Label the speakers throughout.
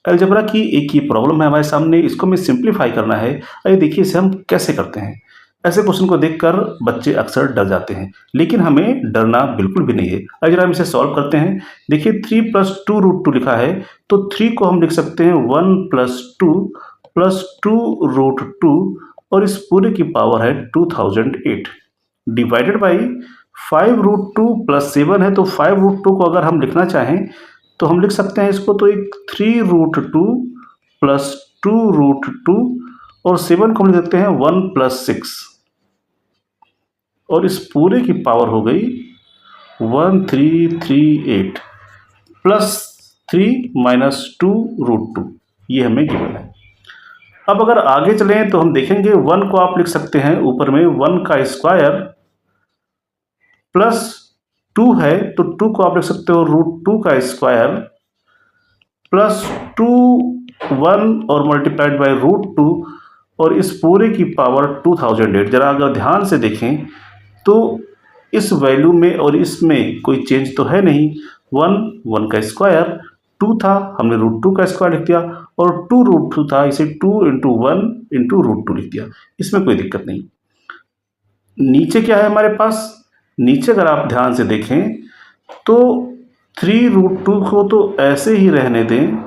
Speaker 1: Algebra की एक ही problem है हमारे सामने, इसको हमें सिंप्लीफाई करना है। आइए देखिए इसे हम कैसे करते हैं। ऐसे क्वेश्चन को देखकर बच्चे अक्सर डर जाते हैं, लेकिन हमें डरना बिल्कुल भी नहीं है। अगर हम इसे सॉल्व करते हैं, देखिए 3 + 2√2 लिखा है, तो 3 को हम लिख सकते हैं 1 + 2 और इस पूरे की पावर है 2008 डिवाइडेड बाई 5√2 + 7 है, तो 5√2 को अगर हम लिखना चाहें तो हम लिख सकते हैं इसको, तो एक 3√2 + 2√2 और 7 को हम लिख सकते हैं 1 + 6 और इस पूरे की पावर हो गई 1338 + 3 - 2√2, ये हमें गिवन है। अब अगर आगे चलें तो हम देखेंगे 1 को आप लिख सकते हैं ऊपर में 1 का स्क्वायर प्लस 2 है, तो 2 को आप लिख सकते हो √2 का स्क्वायर प्लस 2 1 और मल्टीप्लाइड बाई √2 और इस पूरे की पावर 2008। जरा अगर ध्यान से देखें तो इस वैल्यू में और इसमें कोई चेंज तो है नहीं। 1 का स्क्वायर, 2 था हमने √2 का स्क्वायर लिख दिया और 2√2 था, इसे 2 × 1 × √2 लिख दिया, इसमें कोई दिक्कत नहीं। नीचे क्या है हमारे पास, नीचे अगर आप ध्यान से देखें तो 3√2 को तो ऐसे ही रहने दें,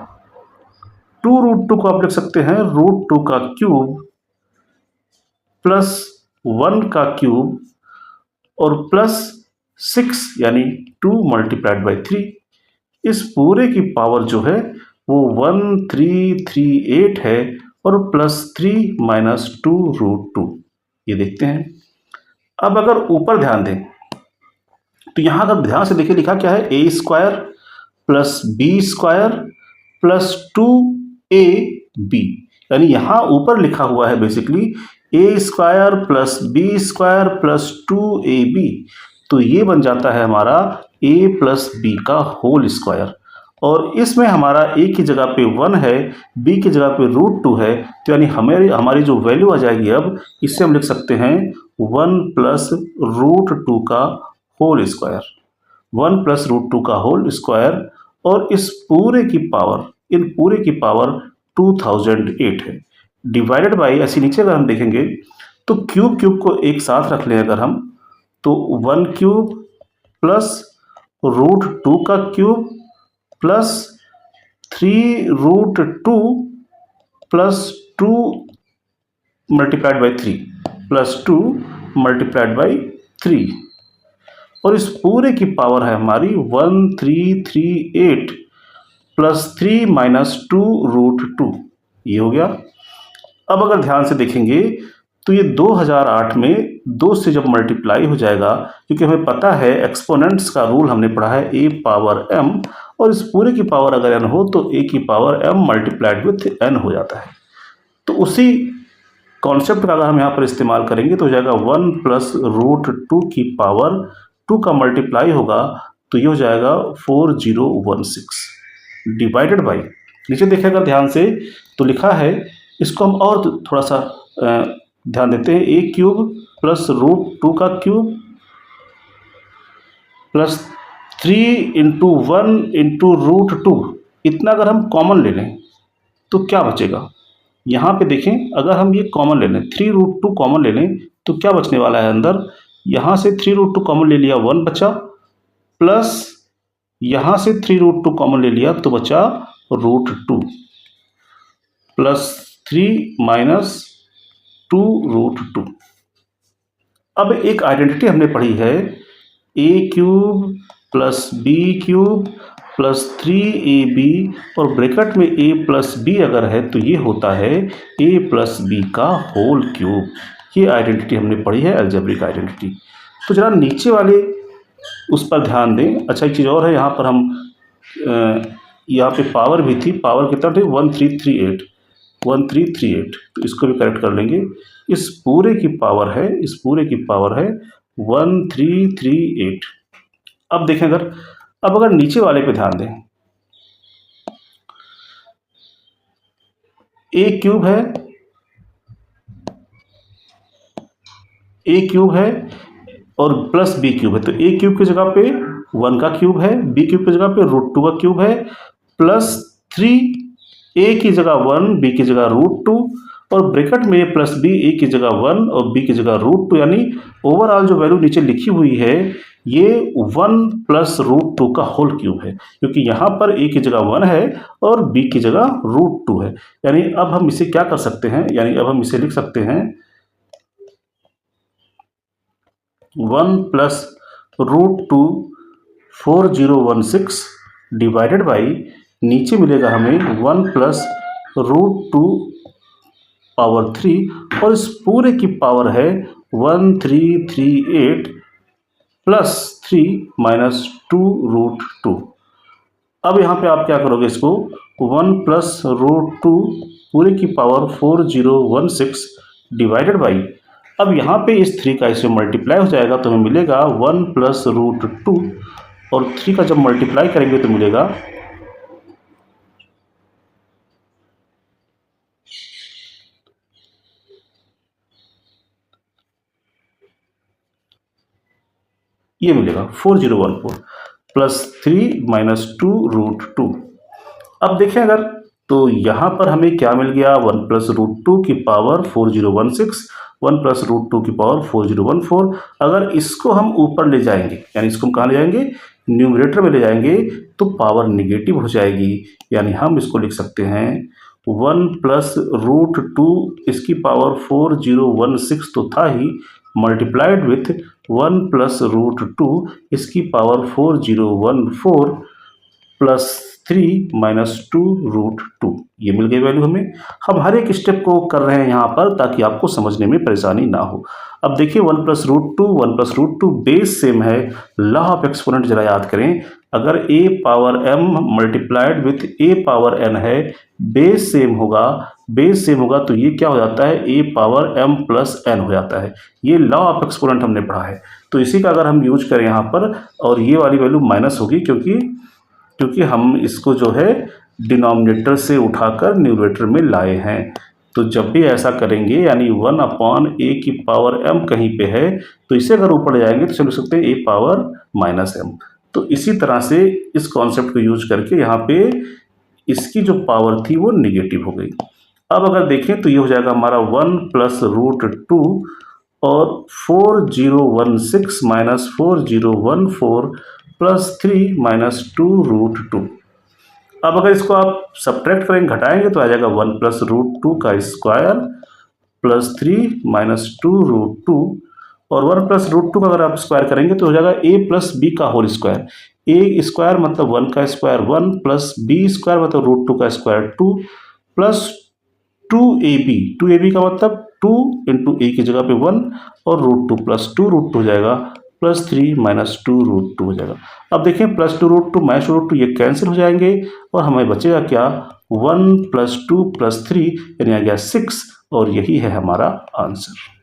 Speaker 1: 2√2 को आप लिख सकते हैं √2 का क्यूब प्लस 1 का क्यूब और प्लस 6 यानी 2 × 3। इस पूरे की पावर जो है वो 1338 है और प्लस 3 - 2√2, ये देखते हैं। अब अगर ऊपर ध्यान दें तो यहाँ अगर ध्यान से देखिए लिखा क्या है, a² + b² + 2ab, यानी यहाँ ऊपर लिखा हुआ है बेसिकली a² + b² + 2ab, तो ये बन जाता है हमारा a + b का होल स्क्वायर और इसमें हमारा a की जगह पे 1 है, b की जगह पे √2 है, तो यानी हमारी जो वैल्यू आ जाएगी अब इससे हम लिख सकते हैं 1 + √2 का होल स्क्वायर, 1 + √2 का होल स्क्वायर और इस पूरे की पावर, इन पूरे की पावर 2008 है डिवाइडेड बाई, ऐसे नीचे अगर हम देखेंगे तो क्यूब को एक साथ रख लें अगर हम, तो 1³ प्लस √2 का क्यूब प्लस 3√2 प्लस 2 × 3 प्लस 2 × 3 और इस पूरे की पावर है हमारी 1338 प्लस 3 - 2√2, ये हो गया। अब अगर ध्यान से देखेंगे तो ये 2008 में 2 से जब मल्टीप्लाई हो जाएगा, क्योंकि हमें पता है एक्सपोनेंट्स का रूल हमने पढ़ा है a पावर m, और इस पूरे की पावर अगर n हो तो a की power m multiplied with n हो जाता है। तो उसी कॉन्सेप्ट का अगर हम यहाँ पर इस्तेमाल करेंगे तो हो जाएगा 1 + √2 की पावर 2 का मल्टीप्लाई होगा, तो ये हो जाएगा 4016 डिवाइडेड बाई, नीचे देखेगा ध्यान से तो लिखा है, इसको हम और थोड़ा सा ध्यान देते हैं, a³ प्लस √2 का क्यूब प्लस 3 × 1 × √2, इतना अगर हम कॉमन ले लें तो क्या बचेगा। यहाँ पे देखें अगर हम ये कॉमन ले लें, 3√2 कॉमन ले लें तो क्या बचने वाला है अंदर, यहाँ से 3√2 कॉमन ले लिया 1 बचा, प्लस यहाँ से 3√2 कॉमन ले लिया तो बचा √2 प्लस 3 - 2√2। अब एक आइडेंटिटी हमने पढ़ी है, a³ + b³ प्लस 3ab और ब्रैकेट में a + b अगर है तो ये होता है a + b का होल क्यूब। ये आइडेंटिटी हमने पढ़ी है, अलजेब्रिक आइडेंटिटी। तो जरा नीचे वाले उस पर ध्यान दें। अच्छा एक चीज़ और है, यहाँ पर हम यहाँ पे पावर भी थी, पावर कितना थी 1338, तो इसको भी करेक्ट कर लेंगे। इस पूरे की पावर है 1338। अब देखें अगर नीचे वाले पे ध्यान दें, a³ है और प्लस b³ है, तो a³ की जगह पे 1 का क्यूब है, b³ की जगह पे √2 का क्यूब है, प्लस 3 ए की जगह 1, बी की जगह √2 और ब्रैकेट में a प्लस बी, ए की जगह 1 और बी की जगह √2, यानी ओवरऑल जो वैल्यू नीचे लिखी हुई है ये 1 प्लस √2 का होल क्यूब है, क्योंकि यहाँ पर a की जगह 1 है और b की जगह √2 है। यानी अब हम इसे क्या कर सकते हैं, यानी अब हम इसे लिख सकते हैं 1 प्लस √2 4016 डिवाइडेड बाई, नीचे मिलेगा हमें 1 प्लस √2 पावर 3 और इस पूरे की पावर है 1338 प्लस 3 माइनस 2√2। अब यहाँ पे आप क्या करोगे, इसको 1 प्लस √2 पूरे की पावर 4016 डिवाइडेड बाई, अब यहाँ पे इस 3 का इससे मल्टीप्लाई हो जाएगा तो हमें मिलेगा 1 प्लस √2 और 3 का जब मल्टीप्लाई करेंगे तो मिलेगा ये मिलेगा 4014 प्लस 3 माइनस 2√2। अब देखें अगर, तो यहाँ पर हमें क्या मिल गया, 1 प्लस √2 की पावर 4016, 1 प्लस √2 की पावर 4014। अगर इसको हम ऊपर ले जाएंगे, यानी इसको हम कहाँ ले जाएंगे, न्यूमरेटर में ले जाएंगे, तो पावर निगेटिव हो जाएगी। यानी हम इसको लिख सकते हैं 1 प्लस √2 इसकी पावर 4016 तो था ही, मल्टीप्लाइड विथ 1 प्लस √2 इसकी पावर 4014 प्लस 3 माइनस 2√2, ये मिल गई वैल्यू हमें। हम हर एक स्टेप को कर रहे हैं यहाँ पर ताकि आपको समझने में परेशानी ना हो। अब देखिए 1 प्लस √2 बेस सेम है, लॉ ऑफ एक्सपोनेंट जरा याद करें, अगर a power m multiplied with a power n है, बेस सेम होगा तो ये क्या हो जाता है, a power m plus n हो जाता है। ये लॉ ऑफ एक्सपोनेंट हमने पढ़ा है, तो इसी का अगर हम यूज करें यहाँ पर, और ये वाली वैल्यू माइनस होगी क्योंकि हम इसको जो है डिनोमिनेटर से उठाकर न्यूमरेटर में लाए हैं। तो जब भी ऐसा करेंगे, यानी 1/a की पावर m कहीं पे है, तो इसे अगर ऊपर ले जाएंगे तो चल सकते हैं a पावर माइनस m। तो इसी तरह से इस कॉन्सेप्ट को यूज करके यहाँ पे इसकी जो पावर थी वो निगेटिव हो गई। अब अगर देखें तो ये हो जाएगा हमारा 1 प्लस √2 और 4016 माइनस 4014 प्लस 3 माइनस 2√2। अब अगर इसको आप सब्ट्रैक्ट करेंगे, घटाएंगे, तो आ जाएगा 1 प्लस √2 का स्क्वायर प्लस 3 माइनस 2√2, और 1 प्लस √2 का अगर आप स्क्वायर करेंगे तो हो जाएगा a प्लस बी का होल स्क्वायर। a स्क्वायर मतलब 1 का स्क्वायर 1 प्लस b स्क्वायर मतलब √2 का स्क्वायर 2 प्लस 2ab का मतलब 2 इंटू a की जगह पे 1 और √2 प्लस 2√2 हो जाएगा प्लस 3 माइनस 2√2 हो जाएगा। अब देखें प्लस 2√2 माइनस √2 ये कैंसिल हो जाएंगे और हमें बचेगा क्या, 1 प्लस 2 प्लस 3 यानी आ गया 6, और यही है हमारा आंसर।